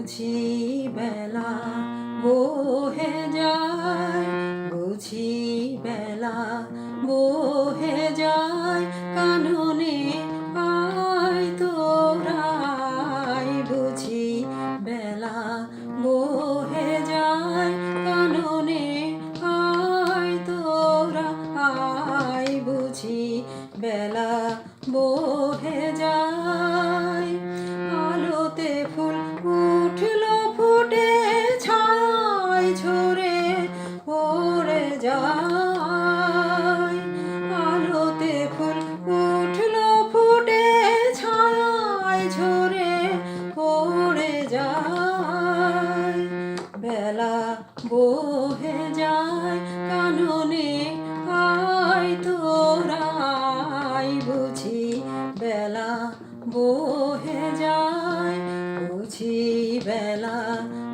বুঝি বেলা বহে যায়, বুঝি বেলা বহে যায়, কাননে আয় তোরাই। বুঝি বেলা বহে যায়, কাননে আয় তোরা আয়। বুঝি বেলা বহে যায়, আলোতে ফুল উঠল ফুটে, ছায় ঝরে পড়ে যায়। আলোতে ফুল উঠল ফুটে, ছায় ঝরে পড়ে যায়। বেলা বহে যায়, কাননে আয় তোরাই। বুঝি বেলা বহে যায়, বুঝি বেলা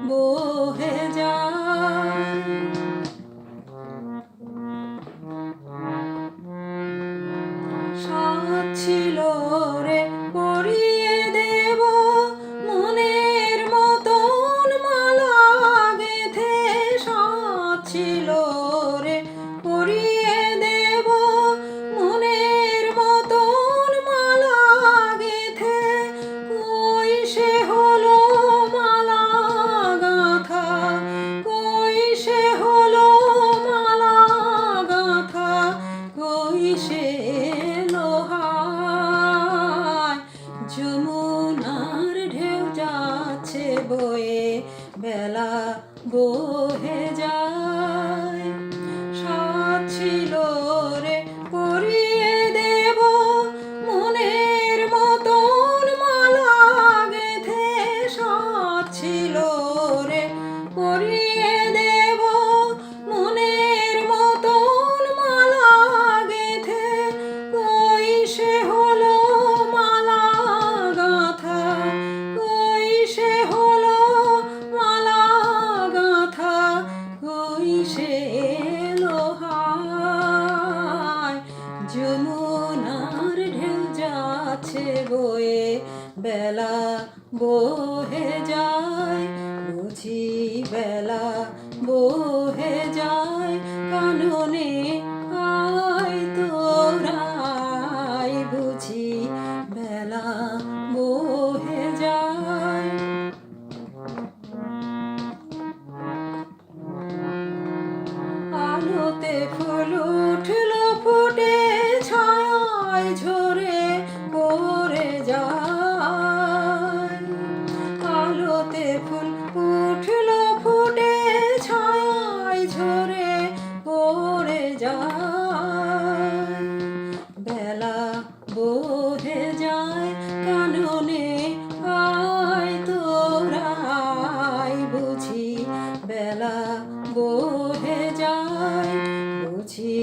বহে যায়। সাত ছিল রে পরিয়ে দেব মনের মতন মালা গেথে, সাত ছিল রে পরিয়ে দেব মনের মতন মালা গেথে। কই সে হলো মালা গাঁথা, কই সে হলো মালা গাঁথা, কই সে যমুনার ঢেউ যাচ্ছে বয়ে, বেলা বহে যায়। সাত ছিল রে পরিয়ে দেব মনের মতন মালা গেথে, সাত ছিল রে পরিয়ে দেব মনের মতন মালা গেথে। কই সে হলো মালা গাঁথা, কই সে হলো মালা গাঁথা, কই সে লোহায়। যমুনার ঢেউ যাচ্ছে বয়ে, বেলা বহে যায়। বুঝি বেলা বহে যায়, কাননে আয় তোরাই। বুঝি বেলা বহে যায়। আলোতে ফুল উঠল ফুটে, ছায় ঝরে পড়ে যায়। আলোতে ফুল উঠল ফুটে, ছায় ঝরে পড়ে যায়। বেলা বহে যায়, কাননে আয় তোরাই। বুঝি বেলা বহে যায়, বুঝি